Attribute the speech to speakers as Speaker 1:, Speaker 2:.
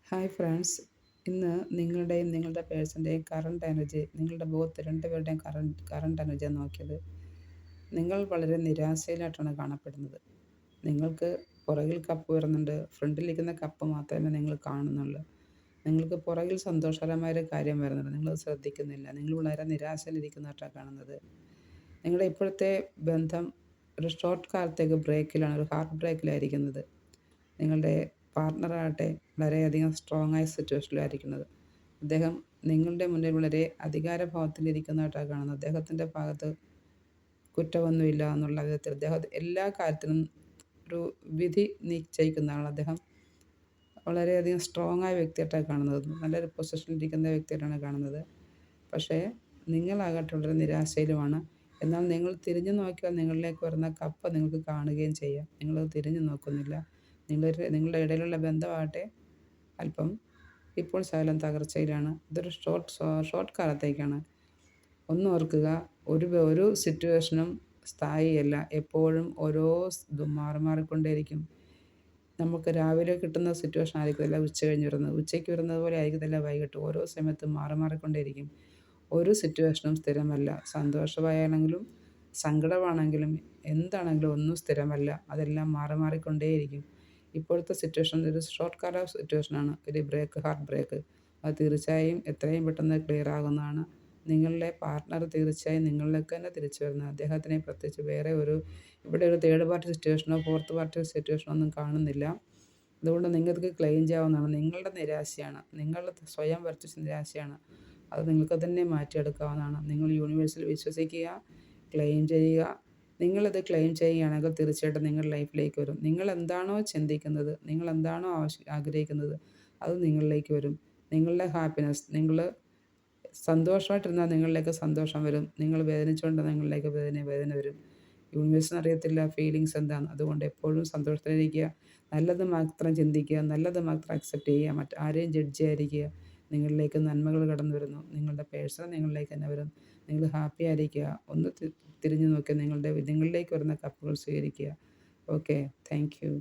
Speaker 1: Hi friends, ഇന്ന് നിങ്ങളുടെയും നിങ്ങളുടെ പേഴ്സൻ്റെയും കറണ്ട് എനർജി, നിങ്ങളുടെ ബോത്ത് രണ്ടുപേരുടെയും കറണ്ട് എനർജി നോക്കിയത്. നിങ്ങൾ വളരെ നിരാശയിലായിട്ടാണ് കാണപ്പെടുന്നത്. നിങ്ങൾക്ക് പുറകിൽ കപ്പ് വരുന്നുണ്ട്, ഫ്രണ്ടിലിരിക്കുന്ന കപ്പ് മാത്രമേ നിങ്ങൾ കാണുന്നുള്ളൂ. നിങ്ങൾക്ക് പുറകിൽ സന്തോഷകരമായൊരു കാര്യം വരുന്നുണ്ട്, നിങ്ങൾ ശ്രദ്ധിക്കുന്നില്ല. നിങ്ങൾ വളരെ നിരാശയിലിരിക്കുന്നതായിട്ടാണ് കാണുന്നത്. നിങ്ങളുടെ ഇപ്പോഴത്തെ ബന്ധം ഒരു ഷോർട്ട് കാലത്തേക്ക് ബ്രേക്കിലാണ്, ഒരു ഹാർട്ട് ബ്രേക്കിലായിരിക്കുന്നത്. നിങ്ങളുടെ പാർട്ട്ണറാകട്ടെ വളരെയധികം സ്ട്രോങ് ആയ സിറ്റുവേഷനിലായിരിക്കുന്നത്. അദ്ദേഹം നിങ്ങളുടെ മുന്നിൽ വളരെ അധികാരഭാവത്തിലിരിക്കുന്നതായിട്ടാണ് കാണുന്നത്. അദ്ദേഹത്തിൻ്റെ ഭാഗത്ത് കുറ്റമൊന്നുമില്ല എന്നുള്ള വിധത്തിൽ അദ്ദേഹം എല്ലാ കാര്യത്തിനും ഒരു വിധി നിശ്ചയിക്കുന്ന ആൾ. അദ്ദേഹം വളരെയധികം സ്ട്രോങ് ആയ വ്യക്തിയായിട്ടാണ് കാണുന്നത്. നല്ലൊരു പൊസിഷനിലിരിക്കുന്ന വ്യക്തിയായിട്ടാണ് കാണുന്നത്. പക്ഷേ നിങ്ങളാകട്ടെ വളരെ നിരാശയിലുമാണ്. എന്നാൽ നിങ്ങൾ തിരിഞ്ഞു നോക്കിയാൽ നിങ്ങളിലേക്ക് വരുന്ന കപ്പ് നിങ്ങൾക്ക് കാണുകയും ചെയ്യാം. നിങ്ങളത് തിരിഞ്ഞു നോക്കുന്നില്ല. നിങ്ങളുടെ ഇടയിലുള്ള ബന്ധമാകട്ടെ അല്പം ഇപ്പോൾ ശകലം തകർച്ചയിലാണ്. ഇതൊരു ഷോർട്ട് കാലത്തേക്കാണ്. ഓർക്കുക, ഒരു സിറ്റുവേഷനും സ്ഥായിയല്ല. എപ്പോഴും ഓരോ ഇതും മാറിക്കൊണ്ടേയിരിക്കും. നമുക്ക് രാവിലെ കിട്ടുന്ന സിറ്റുവേഷൻ ആയിരിക്കത്തില്ല ഉച്ച കഴിഞ്ഞ് വരുന്നത്. ഉച്ചയ്ക്ക് വരുന്നത് പോലെ ആയിരിക്കത്തില്ല വൈകിട്ട്. ഓരോ സമയത്തും മാറിക്കൊണ്ടേയിരിക്കും. ഒരു സിറ്റുവേഷനും സ്ഥിരമല്ല. സന്തോഷമായാണെങ്കിലും സങ്കടമാണെങ്കിലും എന്താണെങ്കിലും ഒന്നും സ്ഥിരമല്ല. അതെല്ലാം മാറിക്കൊണ്ടേയിരിക്കും. ഇപ്പോഴത്തെ സിറ്റുവേഷൻ ഒരു ഷോർട്ട് കാല സിറ്റുവേഷനാണ്. ഒരു ഹാർട്ട് ബ്രേക്ക്. അത് തീർച്ചയായും എത്രയും പെട്ടെന്ന് ക്ലിയർ ആകുന്നതാണ്. നിങ്ങളുടെ പാർട്ട്ണർ തീർച്ചയായും നിങ്ങളിലേക്ക് തന്നെ തിരിച്ചു വരുന്നത്. അദ്ദേഹത്തിനെ പ്രത്യേകിച്ച് ഇവിടെ ഒരു തേർഡ് പാർട്ടി സിറ്റുവേഷനോ ഫോർത്ത് പാർട്ടി സിറ്റുവേഷനോ ഒന്നും കാണുന്നില്ല. അതുകൊണ്ട് നിങ്ങൾക്ക് ക്ലെയിം ചെയ്യാവുന്നതാണ്. നിങ്ങളുടെ നിരാശയാണ്, നിങ്ങൾ സ്വയം വർദ്ധിച്ച നിരാശയാണ്. അത് നിങ്ങൾക്ക് തന്നെ മാറ്റിയെടുക്കാവുന്നതാണ്. നിങ്ങൾ യൂണിവേഴ്സിൽ വിശ്വസിക്കുക, ക്ലെയിം ചെയ്യുക. നിങ്ങളത് ക്ലെയിം ചെയ്യുകയാണെങ്കിൽ തീർച്ചയായിട്ടും നിങ്ങളുടെ ലൈഫിലേക്ക് വരും. നിങ്ങൾ എന്താണോ ചിന്തിക്കുന്നത്, നിങ്ങൾ എന്താണോ ആഗ്രഹിക്കുന്നത്, അത് നിങ്ങളിലേക്ക് വരും. നിങ്ങളുടെ ഹാപ്പിനെസ്, നിങ്ങൾ സന്തോഷമായിട്ടിരുന്നാൽ നിങ്ങളിലേക്ക് സന്തോഷം വരും. നിങ്ങൾ വേദനിച്ചുകൊണ്ടിരുന്നാൽ നിങ്ങളിലേക്ക് വേദന വരും. യൂണിവേഴ്സിന് അറിയത്തില്ല ഫീലിങ്സ് എന്താണെന്ന്. അതുകൊണ്ട് എപ്പോഴും സന്തോഷത്തിലിരിക്കുക, നല്ലത് മാത്രം ചിന്തിക്കുക, നല്ലത് മാത്രം അക്സെപ്റ്റ് ചെയ്യുക, മറ്റാരെയും ജഡ്ജ് ചെയ്യാതിരിക്കുക. നിങ്ങളിലേക്ക് നന്മകൾ കടന്നു വരുന്നു. നിങ്ങളുടെ പേഴ്സൺ നിങ്ങളിലേക്ക് തന്നെ വരും. നിങ്ങൾ ഹാപ്പി ആയിരിക്കുക. ഒന്ന് തിരിഞ്ഞു നോക്കി നിങ്ങളിലേക്ക് വരുന്ന കപ്പുകൾ സ്വീകരിക്കുക. Okay, thank you.